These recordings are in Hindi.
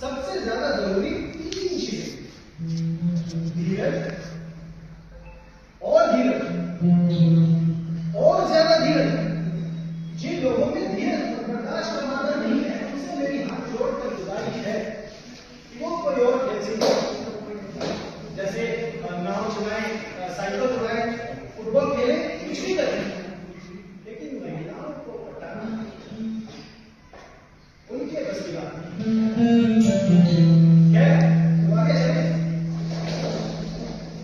सबसे ज्यादा जरूरी तीन चीजें, धीरज और धीरज और ज्यादा धीरज। जिन लोगों में धीरज और बर्दाश्त का मात्रा नहीं है, उनसे मेरी हाथ जोड़कर गुजारिश है कि वो कोई और कैसे जैसे नाव चलाएं, साइकिल चलाएं, फुटबॉल खेलें, कुछ भी करें, लेकिन महिलाओं को पटाना उनके बस की बात नहीं। क्या तो आगे चले।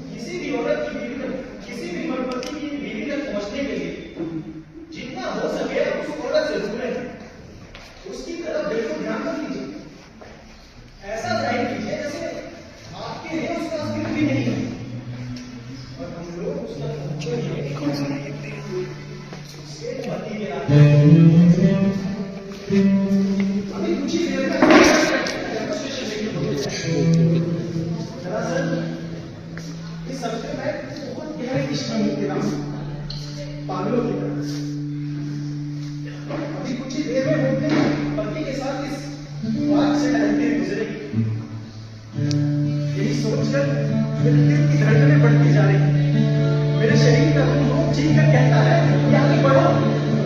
किसी भी औरत की बीवी तक, किसी भी मर्दपति की बीवी तक पहुंचने के लिए जितना हो सके उस औरत से जुड़े, उसकी तरफ बिल्कुल ध्यान मत कीजिए। ऐसा जाहिर कीजिए जैसे आपके लिए उसका अस्तित्व भी नहीं है और हम लोग उसका पति के अभी कुछ ही देर में दरअसल इस हफ्ते में बहुत गहरे रिश्ते के नाम पागलों की तरह अभी कुछ ही देर में होते पति के साथ इस बात से टहलते गुजरेगी। यही सोचकर मेरे दिल की धड़कनें बढ़ती जा रही है। मेरे शरीर का खून चीखकर कहता है कि आगे बढ़ो,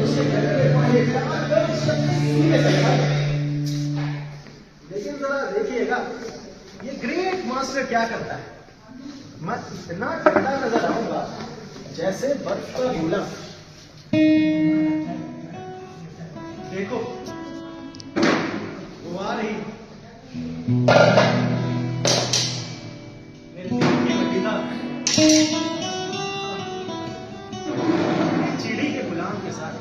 उसके धड़कनें पाए जाकर सीने से खाए। लेकिन जरा देखिएगा ये ग्रेट मास्टर क्या करता है। मैं इतना ठंडा नजर आऊंगा जैसे बर्फ का गोला। देखो वो आ रही मेरे दिल की मदीना, चिड़ी के गुलाम के साथ।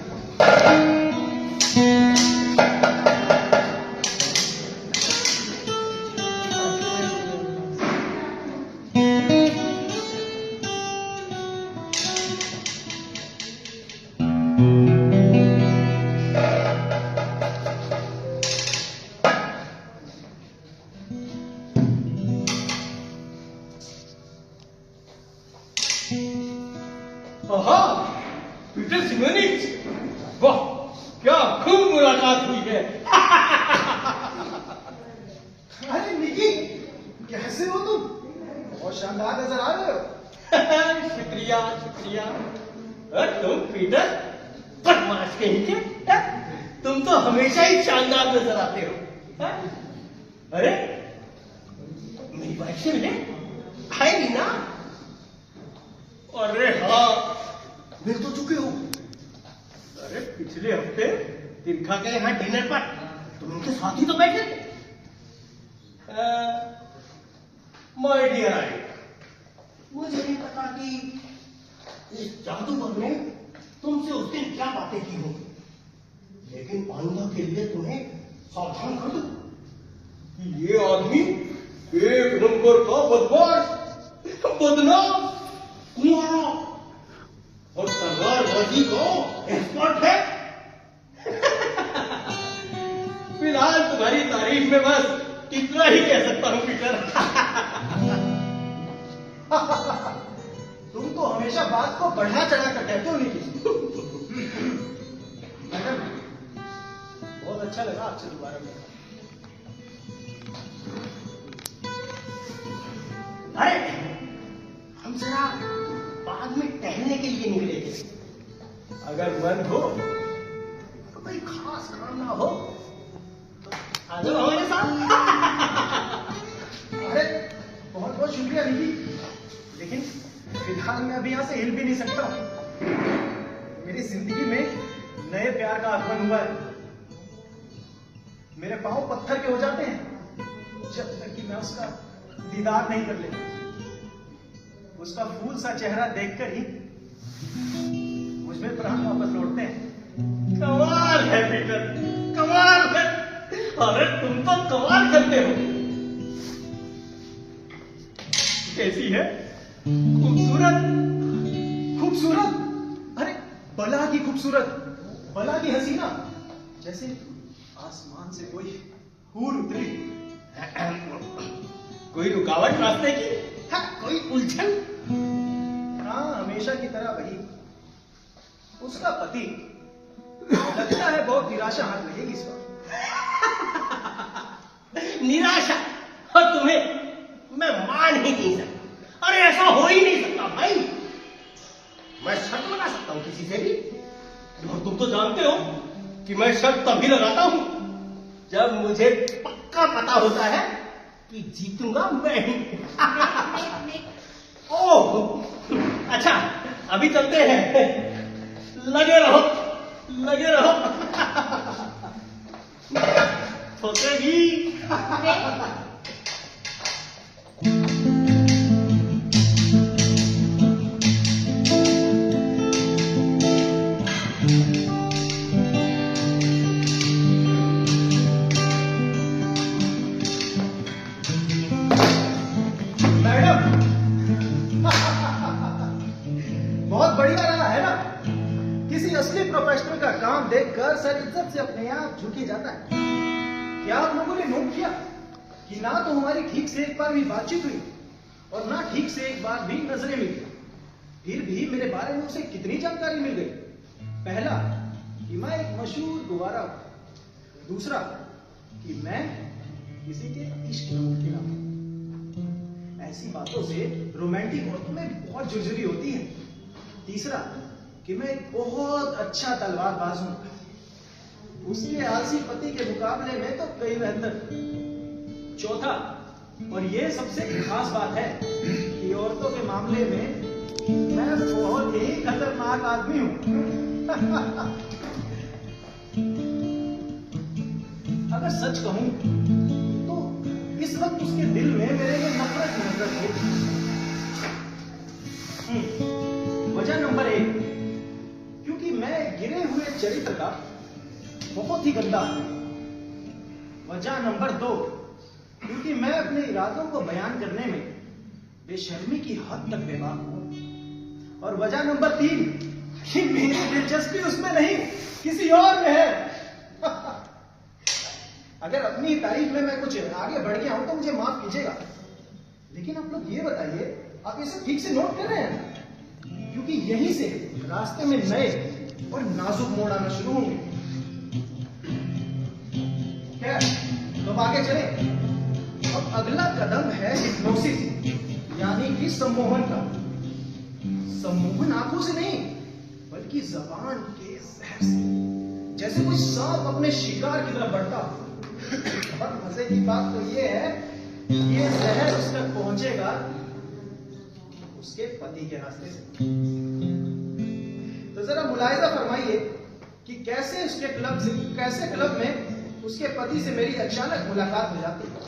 पीटर सिमोनिच, वाह क्या खूब मुलाकात हुई है। अरे निकी, कैसे हो तुम? बहुत शानदार नजर आ रहे हो। शुक्रिया शुक्रिया। और तुम पीटर बदमाश कहीं के, तुम तो हमेशा ही शानदार नजर आते हो। अरे मेरी वाइफ से मिले आएगी ना? अरे हाँ मिल तो चुके हो। अरे पिछले हफ्ते तिरखा के यहाँ डिनर पर तुम उनके साथ ही तो बैठे थे। माय डियर आई, मुझे नहीं पता कि इस जादूगर ने तुमसे उस दिन क्या बातें की होंगी, लेकिन आइंदा के लिए तुम्हें सावधान कर दो कि ये आदमी एक नंबर का बदमाश, बदनाम, कुआं और तलवारबाजी को एक्सपर्ट है। फिलहाल तुम्हारी तारीफ में बस इतना ही कह सकता हूं पीटर। तुम तो हमेशा बात को बढ़ा चढ़ा कर कहते हो निकी। मैडम बहुत अच्छा लगा आपसे दोबारा मिलकर। अरे हम जरा बाद में टहलने के लिए निकले थे, अगर मन हो तो कोई खास काम ना हो तो आ जाओ हमारे साथ। अरे बहुत बहुत शुक्रिया निकी, लेकिन फिलहाल मैं अभी यहाँ से हिल भी नहीं सकता। मेरी जिंदगी में नए प्यार का आगमन हुआ है। मेरे पांव पत्थर के हो जाते हैं जब तक कि मैं उसका दीदार नहीं कर लेता। उसका फूल सा चेहरा देखकर ही मुझमें प्राण वापस लौटते हैं। कमाल है पीटर, कमाल है। अरे तुम तो कमाल करते हो। कैसी है? खूबसूरत, खूबसूरत, अरे बला की खूबसूरत, बला की हसीना, जैसे आसमान से कोई हूर उतरी। कोई रुकावट रास्ते की? हाँ, कोई उलझन? हाँ, हमेशा की तरह वही। उसका पति लगता है बहुत निराशा हाथ लगेगी इस बार। निराशा, और तुम्हें मैं मान ही नहीं सकता। अरे ऐसा हो ही नहीं सकता भाई। मैं शर्त लगा सकता हूं किसी से भी, और तुम तो जानते हो कि मैं शर्त तभी लगाता हूं जब मुझे पक्का पता होता है कि जीतूंगा मैं ही। ओह अच्छा, अभी चलते हैं। लगे रहो, लगे रहो। सोचेगी। बहुत बढ़िया रहा है ना। किसी असली प्रोफेशनल का काम देखकर सर इज्जत से अपने आप झुकी जाता है। क्या आप लोगों ने नोट किया कि ना तो हमारी ठीक से एक बार भी बातचीत हुई और ना ठीक से एक बार भी नजरें मिली, फिर भी मेरे बारे में उसे कितनी जानकारी मिल गई। पहला कि मैं एक मशहूर गुब्बारा हूं, दूसरा कि मैं किसी के इश्क में मुमकिन हूं। ऐसी बातों से रोमांटिक औरतों में बहुत झुरझुरी होती है। तीसरा कि मैं एक बहुत अच्छा तलवारबाज हूं, उसके आलसी पति के मुकाबले में तो कई बेहतर। चौथा और ये सबसे खास बात है कि औरतों के मामले में मैं बहुत ही खतरनाक आदमी हूं। अगर सच कहूं तो इस वक्त उसके दिल में मेरे लिए नफरत है। वजह नंबर 1, क्योंकि मैं गिरे हुए चरित्र का बहुत ही गंदा हूं। वजह नंबर 2, क्योंकि मैं अपने इरादों को बयान करने में बेशर्मी की हद तक बेबाक हूं। और वजह नंबर 3, कि मेरी दिलचस्पी उसमें नहीं किसी और में है। अगर अपनी तारीफ में मैं कुछ आगे बढ़ गया हूं तो मुझे माफ कीजिएगा, लेकिन आप लोग ये बताइए, आप इसे ठीक से नोट कर रहे हैं? क्योंकि यहीं से रास्ते में नए और नाजुक मोड़ आना शुरू होंगे। खैर, तो आगे चले। अब अगला कदम है हिप्नोसिस, यानी कि सम्मोहन का। सम्मोहन आंखों से नहीं, बल्कि जबान के जहर से, जैसे कोई सांप अपने शिकार की तरफ बढ़ता हो। और मजे की बात तो ये है, ये जहर उस तक पहुंचेगा उसके पति के रास्ते से। तो जरा मुलाहिजा फरमाइए कि कैसे क्लब में उसके पति से मेरी अचानक मुलाकात हो जाती है।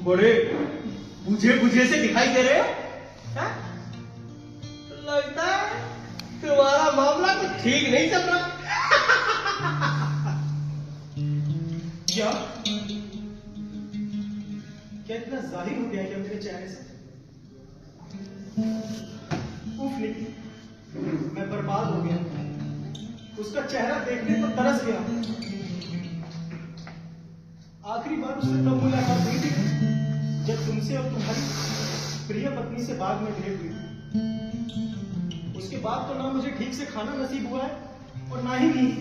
बड़े बुझे बुझे से दिखाई दे रहे हो? हाँ? लगता है तुम्हारा मामला कुछ ठीक नहीं चल रहा। क्या इतना जाहिर हो गया क्या मेरे चेहरे से? उफ निकी, मैं बर्बाद हो गया। उसका चेहरा देखने पर तरस गया। आखिरी बार उससे तब मुलाकात हुई थी जब तुमसे और तुम्हारी प्रिय पत्नी से बाग में भेंट हुई। उसके बाद तो ना मुझे ठीक से खाना नसीब हुआ है और ना ही नींद।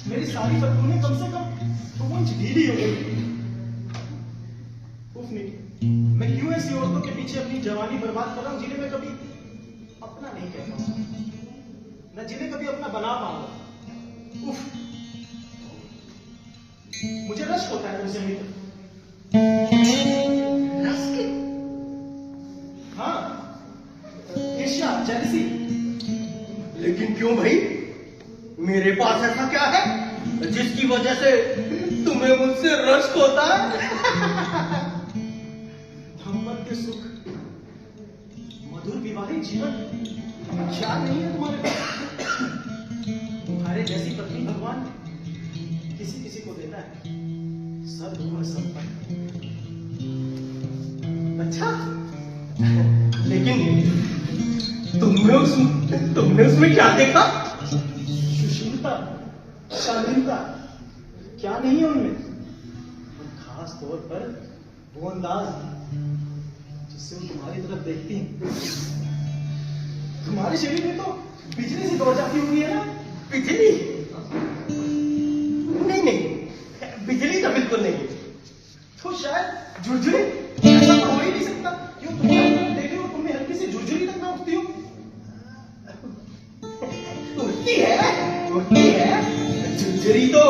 मेरी सारी पत्नी कम से कम 2 इंच ढीली हो गई। उफ निकी, मैं क्यों ऐसी औरतों के पीछे अपनी जवानी बर्बाद कर रहा हूं जिन्हें मैं कभी अपना नहीं कह पाऊंगा, न जिन्हें कभी अपना बना पाऊंगा। उफ, मुझे रश होता है तुमसे मिलकर। हाँ, ईर्ष्या, जेलसी। लेकिन क्यों भाई? मेरे पास ऐसा क्या है जिसकी वजह से तुम्हें मुझसे रश्क होता है? दाम्पत्य सुख, मधुर विवाहित जीवन क्या नहीं है तुम्हारे पास? तुम्हारे जैसी पत्नी भगवान किसी किसी को देता है, सब और सब पर। अच्छा, लेकिन तुमने उसमें क्या देखा? सुशीलता, शालीनता क्या नहीं है उनमें? और खास तौर पर वो अंदाज जिससे वो तुम्हारी तरफ देखती हैं। तुम्हारे शरीर में तो बिजली सी दौड़ जाती हुई है ना? बिजली? नहीं, बिजली तो बिल्कुल नहीं। तो शायद झुरझुरी? ऐसा तो हो ही नहीं सकता। क्यों तुम्हारी तरफ देखे हो तुमने हल्की सी झुरझुरी तक ना उठती हो? उठती है। झुरझुरी तो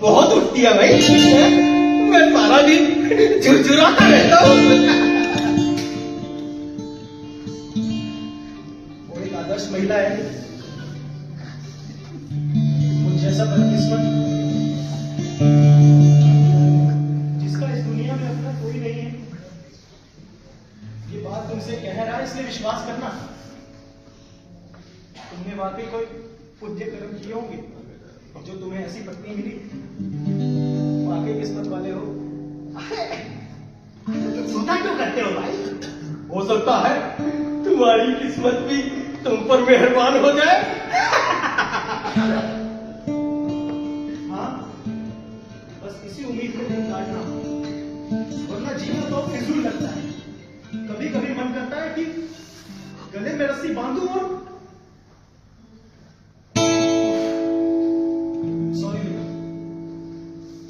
बहुत उठती है भाई। मैं सारा दिन झुरझुराता रहता हूँ। वो एक आदर्श महिला है। मुझ जैसा बदकिस्मत जिसका इस दुनिया में अपना कोई नहीं है। ये बात तुमसे कह रहा है इसलिए विश्वास करना। तुमने वाकई कोई पुण्य कर्म किए होंगे जो तुम्हें ऐसी पत्नी मिली। वाकई किस्मत वाले हो। चिंता क्यों करते हो भाई? हो सकता है तुम्हारी किस्मत भी तुम पर मेहरबान हो जाए। हाँ, बस इसी उम्मीद को तुम काटना, वरना जीना तो फिजूल लगता है। कभी कभी मन करता है कि गले में रस्सी बांधूं और सॉरी बेटा,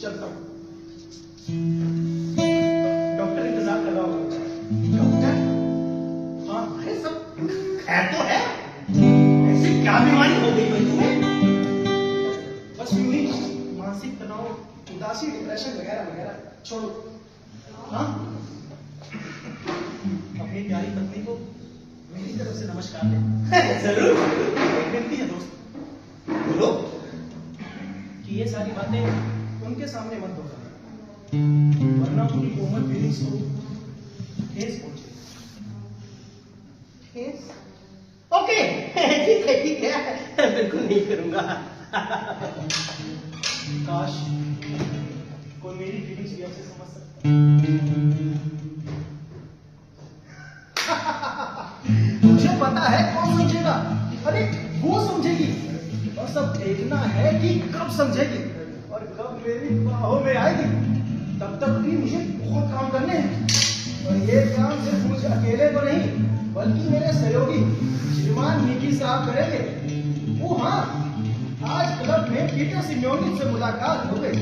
चलता हूं। डॉक्टर इंतजार कर रहा होगा। डॉक्टर? हाँ, अरे सब खैर तो है? ऐसी क्या बीमारी हो गई भाई तुम्हें? बस यूं ही मानसिक तनाव, उदासी, डिप्रेशन वगैरह वगैरह। छोड़ो। हाँ, अपनी प्यारी पत्नी को मेरी तरफ से नमस्कार दे। जरूर। एक विनती है दोस्त, बोलो। कि ये सारी बातें उनके सामने मत दोहराना, वरना उनकी कोमल फीलिंग्स को ठेस पहुंचे। ठेस? ओके, ठीक है, बिल्कुल नहीं करूंगा। काश कोई मेरी फीलिंग्स भी ऐसे समझ सकता। मुझे पता है कौन समझेगा। अरे वो समझेगी। और सब देखना है कि कब समझेगी और कब मेरी बाहों में आएगी। तब तक भी मुझे बहुत काम करने हैं। और ये काम सिर्फ मुझे अकेले को नहीं, बल्कि मेरे सहयोगी श्रीमान निकी साहब करेंगे। वो हाँ, आज क्लब में पीटर सिम्योनिक से मुलाकात हो गई।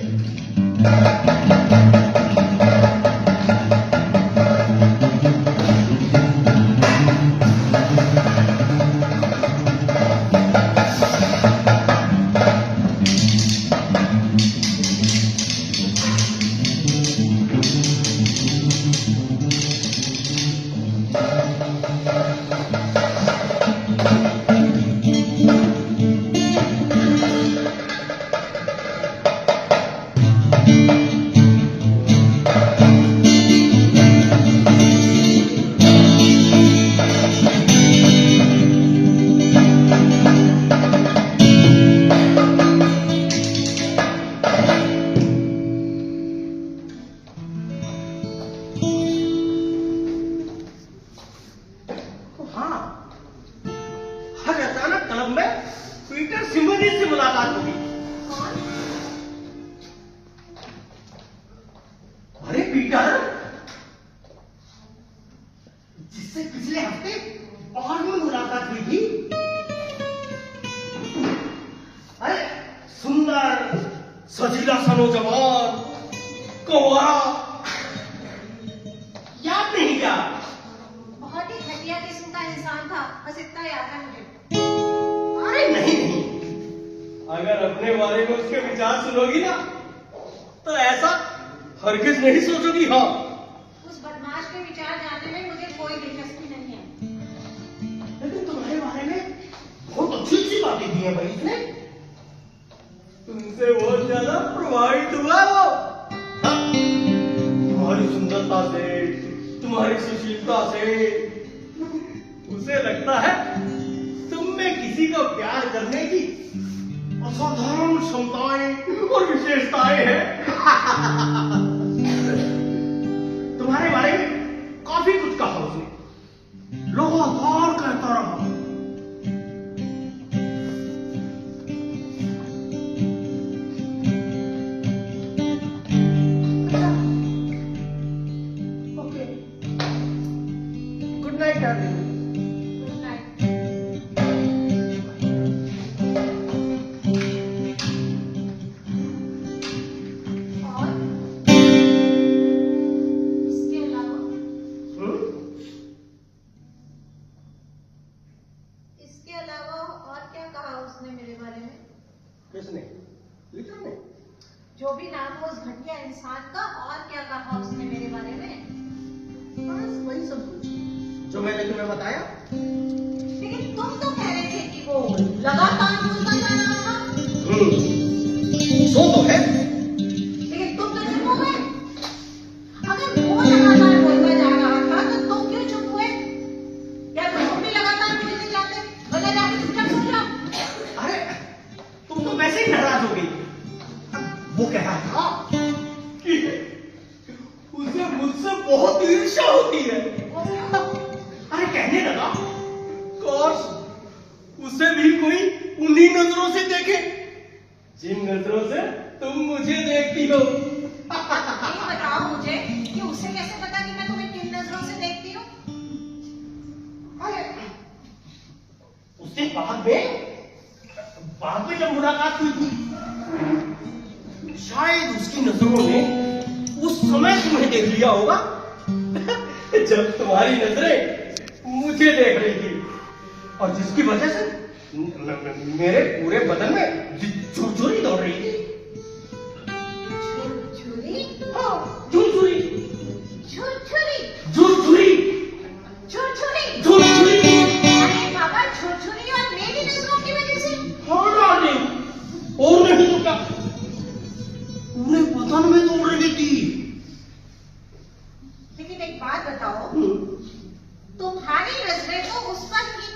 सा नौजवान कुंवारा, याद नहीं क्या? बहुत ही घटिया किस्म का इंसान था, बस इतना याद है मुझे। अरे नहीं नहीं, अगर अपने बारे में उसके विचार सुनोगी ना तो ऐसा हरगिज नहीं सोचोगी। हाँ, उस बदमाश के विचार जानने में मुझे कोई दिलचस्पी नहीं है। लेकिन तुम्हारे बारे में बहुत अच्छी अच्छी बातें की है भाई इसने। तुमसे बहुत ज्यादा प्रभावित हुआ वो। हाँ, तुम्हारी सुंदरता से, तुम्हारी सुशीलता से उसे लगता है तुम में किसी का प्यार करने की असाधारण क्षमताएं और विशेषताएं हैं। तुम्हारे बारे में काफी कुछ कहा उसने, लगातार कहता रहा। Okay, good night darling. Good night. और इसके अलावा और क्या कहा उसने मेरे बारे में? किसने? लिखा ने? जो भी नाम हो उस घटिया इंसान का, और क्या कहा उसने मेरे बारे में? बस वही सब कुछ जो मैंने तुम्हें बताया। लेकिन तुम तो कह रहे थे कि वो लगातार बोलता जा रहा था। सो तो है। लेकिन तुम तो चुप हो गए। अगर वो लगातार बोलता जा रहा था तो तुम क्यों चुप हुए? या तो तुम भी लगातार बोलते जाते, वरना जाके चुपचाप सो जाओ। अरे तुम तो वैसे ही नाराज हो गई। वो कह रहा था कि उसे मुझसे बहुत ईर्ष्या होती है। अरे कहने लगा काश उसे भी कोई उन्हीं नजरों से देखे जिन नजरों से तुम मुझे देखती हो। ये बताओ मुझे कि उसे कैसे पता कि मैं तुम्हें किन नजरों से देखती हूँ? अरे उससे बाद में जब मुलाकात हुई थी, शायद उसकी नजरों ने उस समय तुम्हें देख लिया होगा जब तुम्हारी नजरें मुझे देख रही थी, और जिसकी वजह से मेरे पूरे बदन में झुरझुरी दौड़ रही थी। छुरी? हाँ, झुरझुरी छुरछुरी? झुरझुरी छुरछुरी? झुरझुरी। अरे बाबा, छुरछुरी और मेरी नजरों की वजह से? हाँ डार्लिंग, और नहीं तो क्या, उन्हें बदन में दौड़ रही थी। लेकिन एक बात बताओ, तुम्हारी नजरें तो उस पर थी,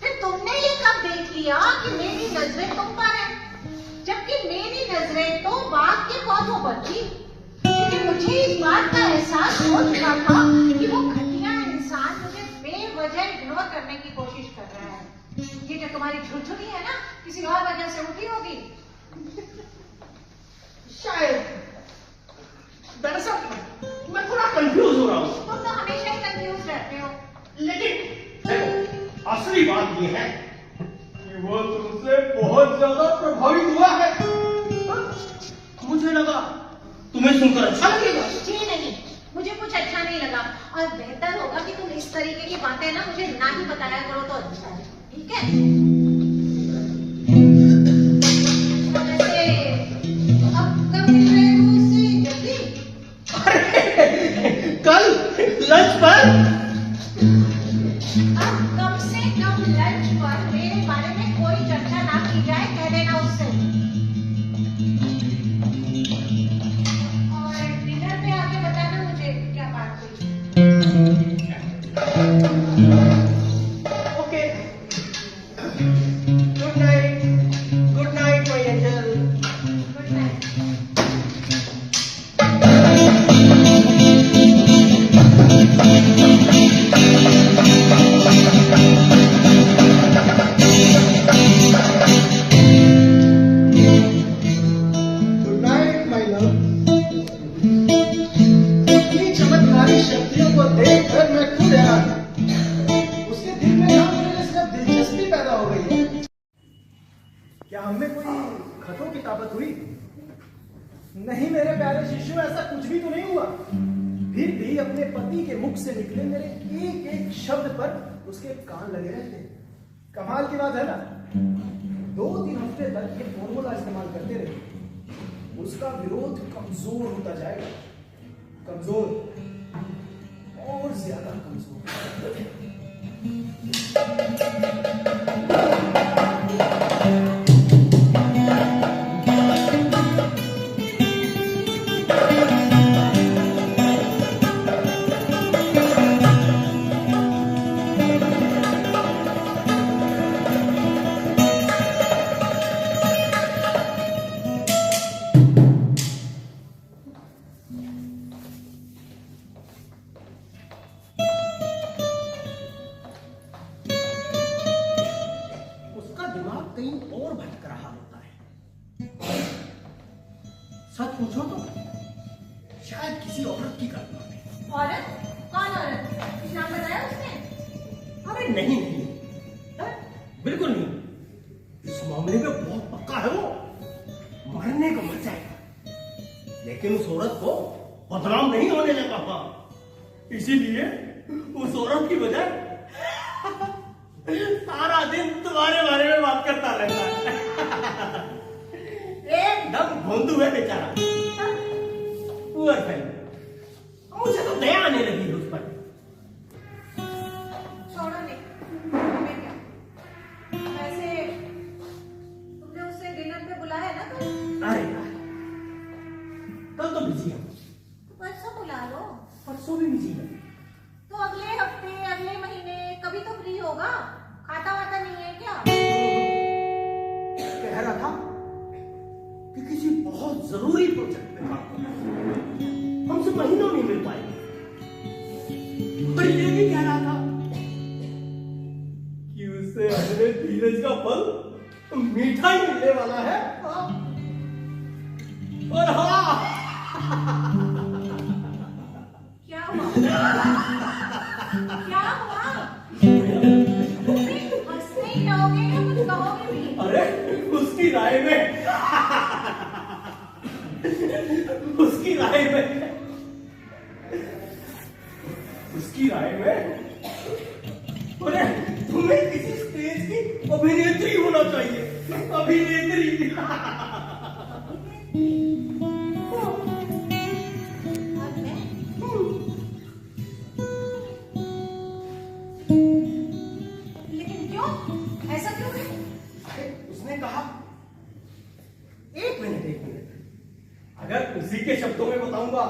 फिर तुमने ये कब देख लिया कि मेरी नजरें तुम पर हैं? जबकि मेरी नजरें तो बाग के पौधों पर थी। लेकिन मुझे इस बात का एहसास हो चुका था कि वो घटिया इंसान मुझे बेवजह इग्नोर करने की कोशिश कर रहा है। ये जो तुम्हारी छुरछुरी है ना, किसी और वजह से उठी होगी। शायद। दरअसल मैं थोड़ा कंफ्यूज हो रहा हूँ। तुम तो हमेशा ही कंफ्यूज रहते हो। लेकिन देखो, असली बात ये है कि वो तुमसे बहुत ज्यादा प्रभावित हुआ है। मुझे लगा तुम्हें सुनकर अच्छा लगेगा। जी नहीं, मुझे कुछ अच्छा नहीं लगा, और बेहतर होगा कि तुम इस तरीके की बातें ना मुझे ना ही बताया करो तो अच्छा है, ठीक है? वैसे अब कब मिल रहे हो उससे? जल्दी? कल लंच पर। अब कम से कम लंच पर मेरे बारे में कोई चर्चा ना की जाए, कह देना उससे। और डिनर पे आके बताना मुझे क्या बात हुई। Okay, good night my angel. Good night. नहीं मेरे प्यारे शिष्यों, ऐसा कुछ भी तो नहीं हुआ। फिर भी अपने पति के मुख से निकले मेरे एक एक शब्द पर उसके कान लगे रहते हैं। कमाल की बात है ना। 2-3 हफ्ते तक ये फॉर्मूला इस्तेमाल करते रहे। उसका विरोध कमजोर होता जाएगा, कमजोर और ज्यादा कमजोर। सच पूछो तो शायद किसी औरत की कल्पना में। औरत? कौन औरत? कुछ नाम बताया उसने? अरे नहीं नहीं, बिल्कुल नहीं। इस मामले में बहुत पक्का है वो, मरने को मर जाएगा। लेकिन उस औरत को बदनाम नहीं होने लगा था, इसीलिए उस औरत की वजह सारा दिन तुम्हारे बारे में बात करता रहता है। एकदम भोंदू है बेचारा, पुअर फेलो। मुझे तो दया आने लगी उस पर। छोड़ो नहीं, हमें क्या। वैसे तुमने उसे डिनर पे बुलाया ना कल? अरे यार, कल तो बिजी है। तो परसों बुला लो। परसों भी बिजी है। तो अगले हफ्ते, अगले महीने कभी तो फ्री होगा। खाता वाता नहीं है क्या? कह रहा था कि किसी बहुत जरूरी प्रोजेक्ट में काम करना है, हमसे महीनों नहीं मिल पाएगा। और ये भी कह रहा था कि उसे अपने धीरज का फल मीठा ही मिलने वाला है। और हाँ, क्या हुआ? क्या हुआ? हंसते ही रहोगे या कुछ कहोगे भी? अरे उसकी राय में अरे तुम्हें किसी स्टेज की अभिनेत्री होना चाहिए, अभिनेत्री। और मैं? लेकिन क्यों? ऐसा क्यों है? अरे उसने कहा, एक मिनट, अगर उसी के शब्दों में बताऊंगा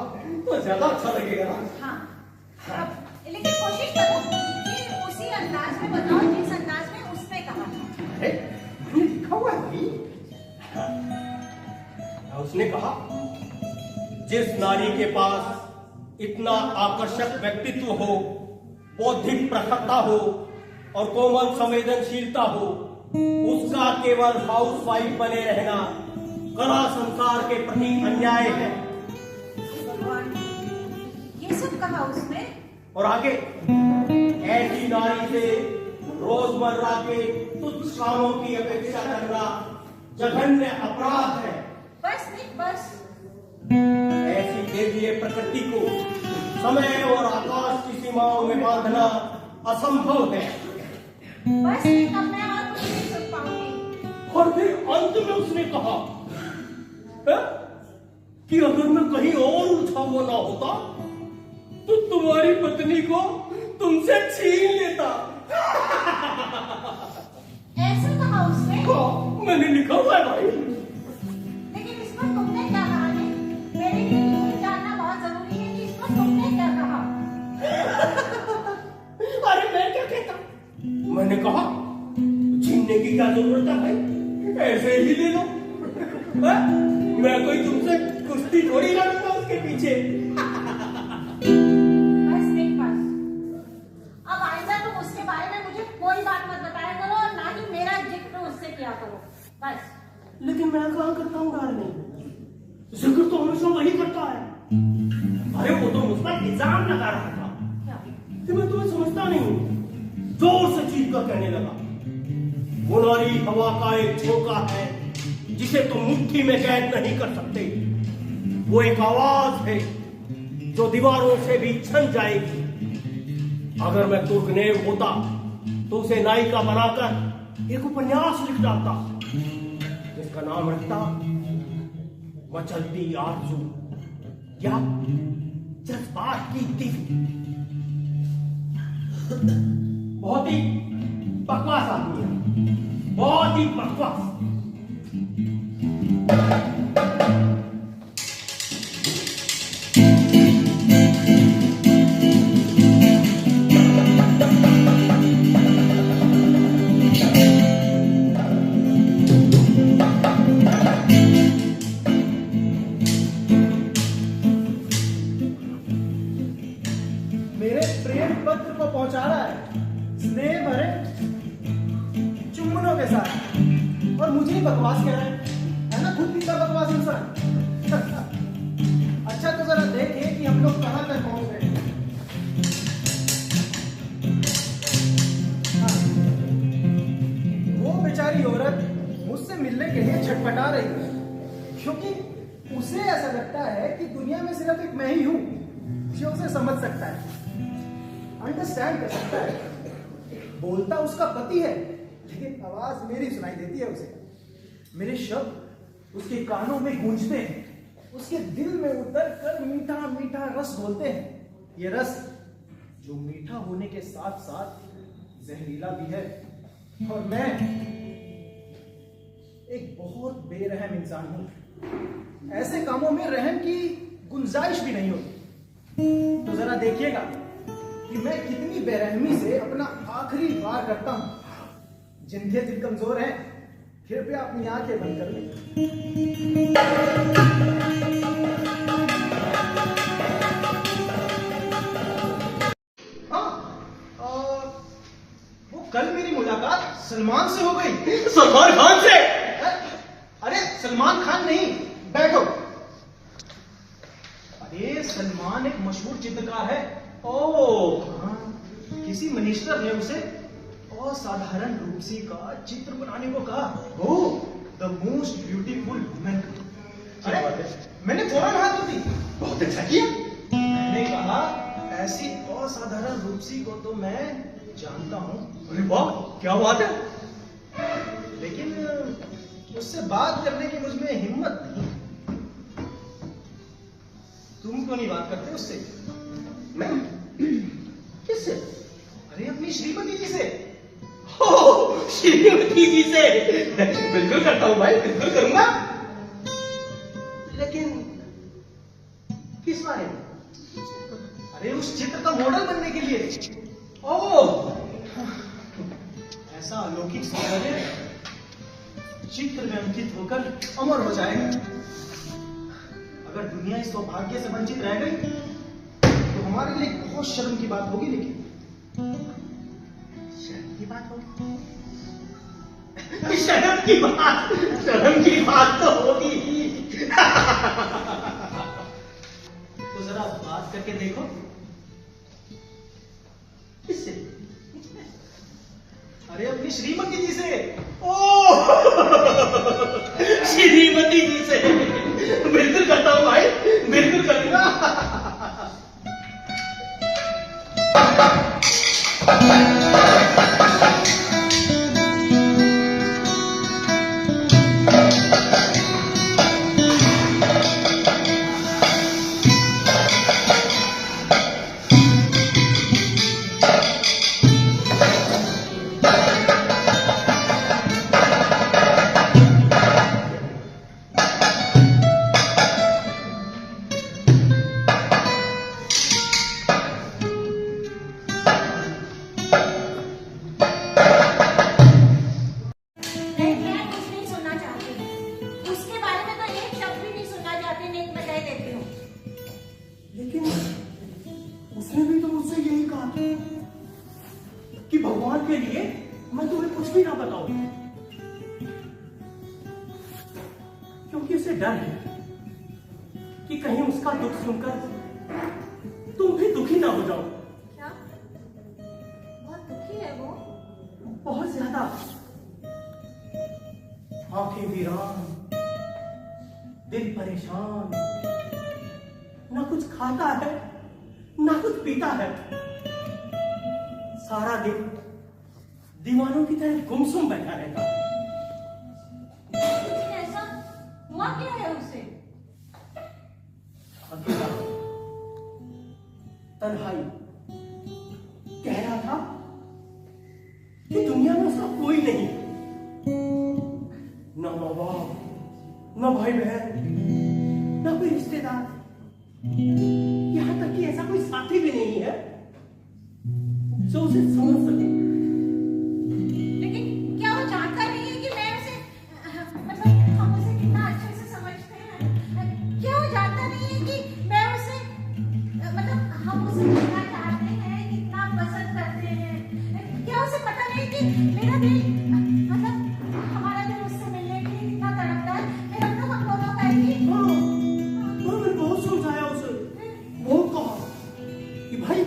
तो ज्यादा अच्छा लगेगा ना। हाँ, लेकिन कोशिश करो कि उसी अंदाज में बताओ जिस अंदाज में उसने कहा था। अरे मैंने लिखा हुआ है भाई। उसने कहा, जिस नारी के पास इतना आकर्षक व्यक्तित्व हो, बौद्धिक प्रखरता हो और कोमल संवेदनशीलता हो, उसका केवल हाउसवाइफ बने रहना कला संसार के प्रति अन्याय है। भगवान, ये सब कहा उसने? और आगे, ऐसी नारी से रोजमर्रा के तुच्छ कामों की अपेक्षा करना जघन्य अपराध है। बस नहीं, बस। ऐसी देवीय प्रकृति को समय और आकाश की सीमाओं में बांधना असंभव है। बस नहीं, अब मैं और कुछ नहीं सुन पाऊंगी। और फिर अंत में उसने कहा कि अगर मैं कहीं और उलझा हुआ ना होता तो तुम्हारी पत्नी को तुमसे छीन लेता। ऐसा कहा उसने? मैंने लिखा हुआ है भाई। लेकिन इस पर तुमने क्या कहा? मेरे लिए ये जानना बहुत जरूरी है कि इस पर तुमने क्या कहा? अरे मैं क्या कहता? मैंने कहा, छीनने की क्या जरूरत है भाई, ऐसे ही ले लो। मैं कोई तुमसे कुश्ती थोड़ी लड़ूंगा उसके पीछे। बस नहीं, बस। अब आइंदा तुम उसके बारे में मुझे कोई बात मत बताया करो और ना ही मेरा जिक्र उससे किया करो, बस। लेकिन मैं कहाँ करता हूँ डार्लिंग, जिक्र तो हमेशा वही करता है। अरे वो तो मुझ पर इल्जाम लगा रहा था क्या? कि मैं तुम्हें समझता नहीं हूँ। जोर से चीख कर कहने लगा, वो नारी हवा का एक झोंका है जिसे तुम मुट्ठी में कैद नहीं कर सकते। वो एक आवाज है जो दीवारों से भी छन जाएगी। अगर मैं तुर्गनेव होता तो उसे नायिका बनाकर एक उपन्यास लिख डालता जिसका नाम रखता मचलती आरज़ू या जज्बात की तीव्र। बहुत ही बकवास आदमी है, बहुत ही बकवास। मेरे प्रेम पत्र को पहुंचा रहा है स्नेह भरे चुम्बनों के साथ, और मुझे ही बकवास कह रहा है ना? खुद कितना बकवास इंसान। अच्छा तो जरा देखिए कि हम लोग कहां तक पहुंच गए। हाँ, वो बेचारी औरत मुझसे मिलने के लिए छटपटा रही है, क्योंकि उसे ऐसा लगता है कि दुनिया में सिर्फ एक मैं ही हूं जो उसे समझ सकता है, अंडरस्टैंड कर सकता है। बोलता उसका पति है, लेकिन आवाज मेरी सुनाई देती है उसे। मेरे शब्द उसके कानों में गूंजते हैं, उसके दिल में उतर कर मीठा मीठा रस घोलते हैं। ये रस जो मीठा होने के साथ साथ जहरीला भी है। और मैं एक बहुत बेरहम इंसान हूं। ऐसे कामों में रहम की गुंजाइश भी नहीं होती। तो जरा देखिएगा कि मैं कितनी बेरहमी से अपना आखिरी वार करता हूं। जिनके दिल कमजोर हैं, कृपया अपनी आंखें बंद कर लें। हाँ, वो कल मेरी मुलाकात सलमान से हो गई। सलमान खान से? अरे सलमान खान नहीं, बैठो। अरे सलमान एक मशहूर चित्रकार है। ओह, हाँ, किसी मिनिस्टर ने उसे असाधारण रूपसी का चित्र बनाने को कहा। ओह, द मोस्ट ब्यूटीफुल वुमेन। अरे मैंने फौरन हाथ धो दी। बहुत अच्छा किया। मैंने कहा ऐसी असाधारण रूपसी को तो मैं जानता हूं। अरे वाह, क्या बात है। लेकिन उससे बात करने की मुझमें हिम्मत नहीं। तुम क्यों नहीं बात करते उससे? मैं? किससे? अरे अपनी श्रीमती जी से। ओह, श्रीमती जी से बिल्कुल करता हूं भाई, बिल्कुल करूंगा। लेकिन किस बारे में? अरे उस चित्र का मॉडल बनने के लिए। ओह, ऐसा अलौकिक सौंदर्य चित्र में अंकित होकर अमर हो जाएगा। अगर दुनिया इस सौभाग्य से वंचित रह गई तो हमारे लिए बहुत शर्म की बात होगी। लेकिन शर्म की बात होगी? शर्म की बात तो होगी ही। तो जरा बात करके देखो। किससे? अरे अपनी श्रीमती जी से। ओह, श्रीमती जी से बिल्कुल करता हूं भाई, बिल्कुल करूंगा। लेकिन उसने भी तो मुझसे यही कहा कि भगवान के लिए मैं तुम्हें कुछ भी ना बताऊं, क्योंकि उसे डर है कि कहीं उसका दुख सुनकर तुम भी दुखी ना हो जाओ। क्या? बहुत दुखी है वो? बहुत ज्यादा। आंखें वीरान, दिल परेशान, खाता है ना कुछ पीता है। सारा दिन दीवानों की तरह गुमसुम बैठा रहता है। लेकिन ऐसा हुआ क्या है उसे? अकेला, तन्हाई। कह रहा था कि दुनिया में उसका कोई नहीं, ना माँ बाप, ना भाई बहन, ना कोई रिश्तेदार, यहां तक कि ऐसा कोई साथी भी नहीं है जो उसे समझ सके। लेकिन क्या वो जानता नहीं है कि मैं उसे मतलब हम उसे कितना अच्छे से समझते हैं? क्या वो जानता नहीं है कि मैं उसे मतलब हम उसे कितना चाहते हैं, कितना पसंद करते हैं? क्या उसे पता नहीं कि मेरा दिल मतलब हमारा दिल उससे मिलने के लिए कितना तड़पता है? मेरा तो हम दोनों का ही। मैंने बहुत समझाया उसे, बहुत कहा कि भाई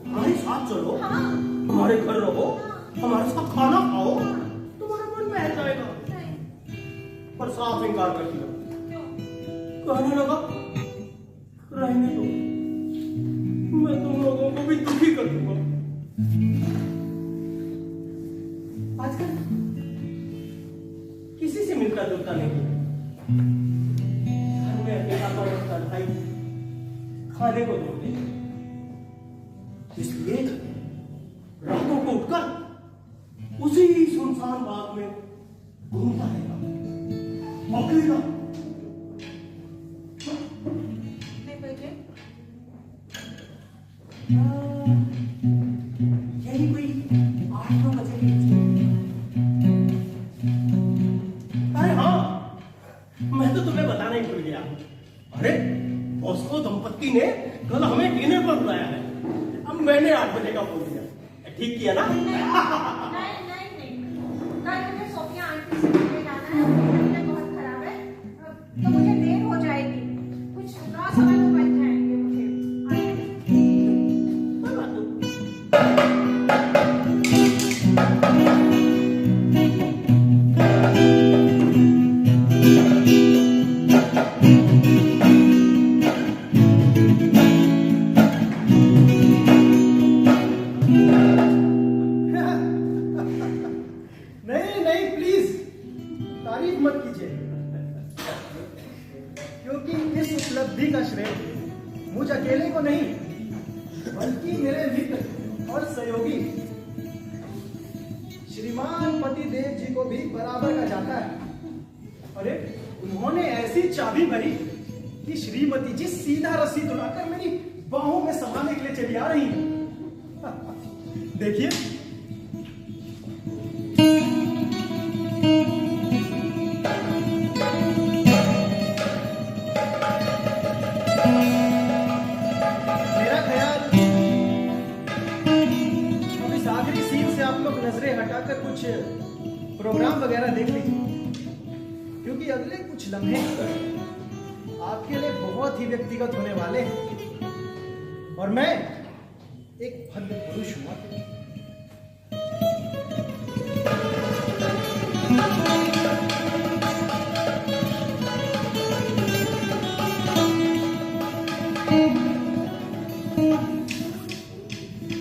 हमारे साथ चलो, हाँ। हमारे घर रहो, हमारे साथ खाना खाओ, तुम्हारा मन बहल जाएगा। पर साफ इनकार कर दिया। कहने लगा रहने दो, मैं तुम लोगों को भी दुखी कर दूंगा। आजकल किसी से मिलता जुलता नहीं, घर में अकेला पड़ा भाई खाने को दो दे, इसलिए रातों को उठकर उसी सुनसान बाग में घूमता रहेगा अकेला। नहीं बजे यही कोई 8-9 बजे की थी। अरे हाँ, मैं तो तुम्हें बताना ही भूल गया। अरे बॉस्को दंपत्ति ने कल हमें डिनर पर बुलाया है। अब मैंने 8 बजे का बोल दिया, ठीक किया ना? नहीं कल मुझे सोफिया आंटी से मिलने जाना है, तबीयत बहुत खराब है तो मुझे देर हो जाएगी। कुछ 9 सवा 9 बज जाएंगे मुझे आने में। कोई बात नहीं। नहीं प्लीज तारीफ मत कीजिए, क्योंकि इस उपलब्धि का श्रेय मुझ अकेले को नहीं बल्कि मेरे मित्र और सहयोगी श्रीमान पतिदेव जी को भी बराबर का जाता है। अरे उन्होंने ऐसी चाबी भरी कि श्रीमती जी सीधा रस्सी दुलाकर मेरी बाहों में समाने के लिए चली आ रही हैं। देखिए मेरा ख्याल अब इस आखिरी सीन से आप लोग नजरें हटाकर कुछ प्रोग्राम वगैरह देख लीजिए, क्योंकि अगले कुछ लम्हे आपके लिए बहुत ही व्यक्तिगत होने वाले हैं और मैं एक भद्र पुरुष हुआ।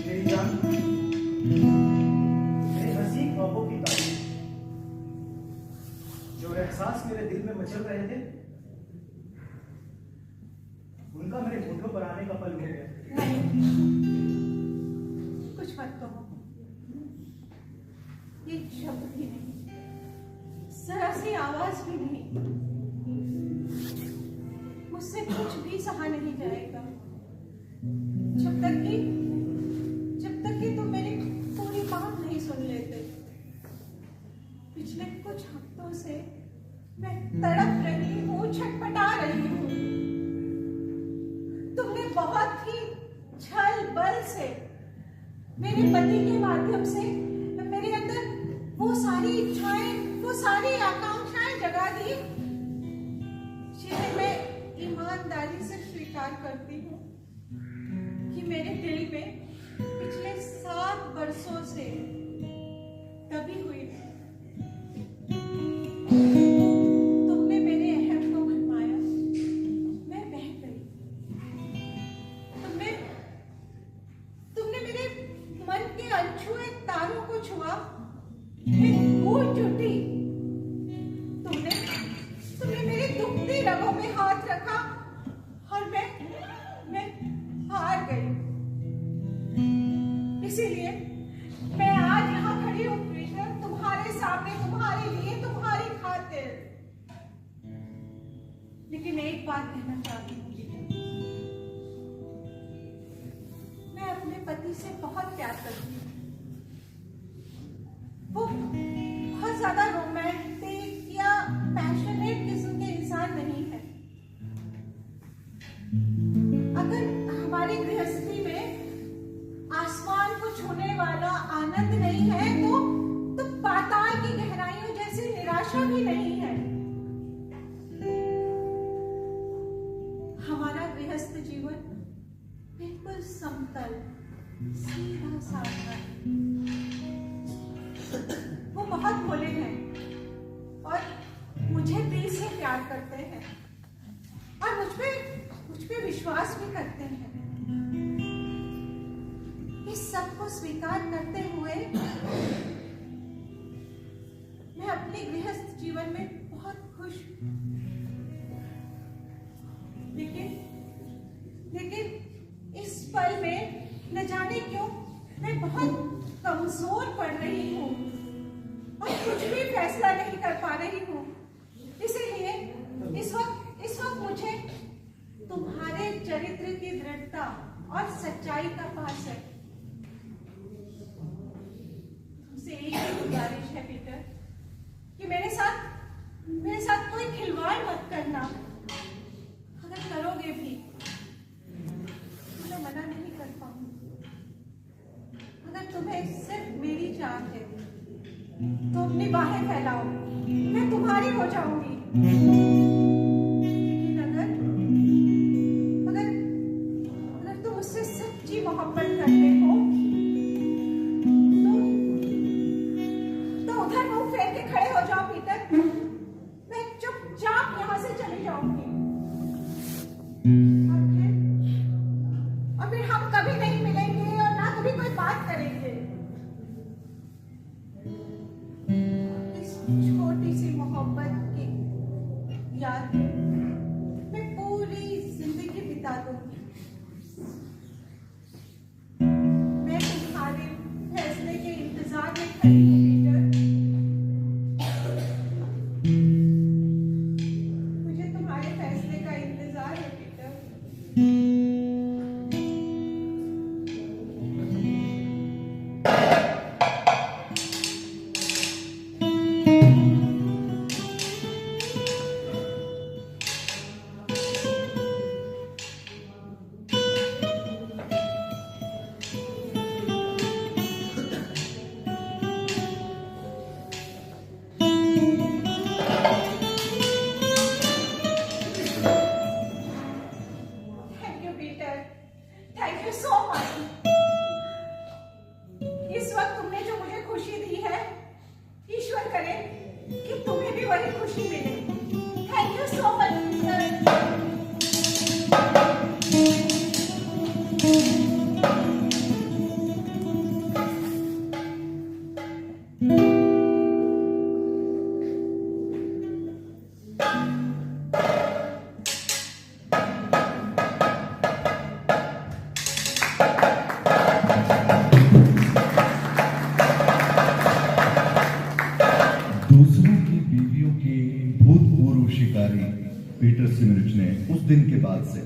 मेरी जान, मेरी हंसी ख्वाबों की तारीफ, जो एहसास मेरे दिल में मचल रहे थे, उनका मेरे होठों पर आने का पल हो गया। कुछ मत कहो, एक शब्द भी नहीं, जरा सी आवाज भी नहीं, मुझसे कुछ भी सहा नहीं जाएगा जब तक कि तुम मेरी पूरी बात नहीं सुन लेते। पिछले कुछ हफ्तों से मैं तड़प रही हूँ, छटपटा रही हूँ। तुमने बहुत ही छल बल से मेरे पति के माध्यम से मेरे अंदर वो सारी इच्छाएं, वो सारी आकांक्षाएं जगा दी जिन्हें मैं ईमानदारी से स्वीकार करती हूँ कि मेरे दिल में पिछले 7 वर्षों से दबी हुई है। तुमने मेरे अहम को भरमाया, मैं बह गई। मैं भूल चुकी। तुमने तुमने मेरी दुखती रगों में हाथ रखा और मैं हार गई। इसीलिए मैं आज यहाँ खड़ी हूँ पीटर, तुम्हारे सामने, तुम्हारे लिए, तुम्हारी खातिर। लेकिन एक बात कहना चाहती हूँ पीटर, मैं अपने पति से बहुत प्यार करती हूँ। वो बहुत ज्यादा रोमांटिक या पैशनेट किस्म के इंसान नहीं है। अगर हमारी गृहस्थी में आसमान को छूने वाला आनंद नहीं है तो पाताल की गहराइयों जैसी निराशा भी नहीं है। हमारा गृहस्थ जीवन बिल्कुल समतल, सीधा साधा है। वो बहुत भोले हैं और मुझे दिल से प्यार करते हैं और मुझ पे विश्वास भी करते हैं। इस सब को स्वीकार करते हुए मैं अपने गृहस्थ जीवन में बहुत खुश हूं। लेकिन इस पल में न जाने क्यों मैं बहुत कमजोर पड़ रही हूँ और कुछ भी फैसला नहीं कर पा रही हूँ। इसीलिए इस वक्त मुझे तुम्हारे चरित्र की दृढ़ता और सच्चाई का पास है। तुमसे एक ही गुजारिश है पीटर कि मेरे साथ कोई खिलवाड़ मत करना। अगर करोगे भी तो मैं मना नहीं कर पाऊंगी। अगर तुम्हें सिर्फ मेरी चाह है तो अपनी बाहें फैलाओ, मैं तुम्हारी हो जाऊंगी। अगर तुम मुझसे सच्ची मोहब्बत करते हो तो उधर मुंह फेर के खड़े हो जाओ पीटर। मैं चुपचाप यहाँ से चली जाऊंगी और फिर हम कभी नहीं मिलेंगे और ना कभी कोई बात करेंगे। इस छोटी सी मोहब्बत की याद मैं पूरी जिंदगी बिता दूंगी। मैं तुम्हारे फैसले के इंतजार में खड़ी हूँ पीटर। मुझे तुम्हारे फैसले का इंतजार है Peter. Thank you Peter, thank you so much. इस वक्त तुमने जो मुझे खुशी दी है, ईश्वर करे कि तुम्हें भी वही खुशी मिले। Thank you so much Peter. दूसरों की बीवियों की भूतपूर्व शिकारी पीटर सिमरिच ने उस दिन के बाद से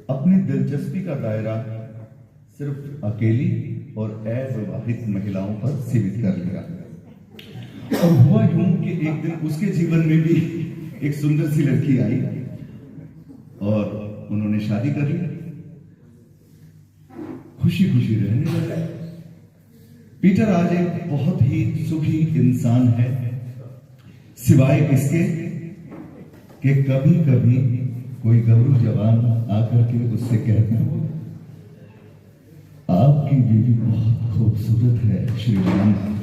अपनी दिलचस्पी का दायरा सिर्फ अकेली और अविवाहित महिलाओं पर सीमित कर लिया। और हुआ यूं कि एक दिन उसके जीवन में भी एक सुंदर सी लड़की आई और उन्होंने शादी कर ली। खुशी खुशी रहने लगे। पीटर आज एक बहुत ही सुखी इंसान है, सिवाय इसके कि कभी कभी कोई गबरू जवान आकर के उससे कहता है, आपकी बीवी बहुत खूबसूरत है श्रीमान।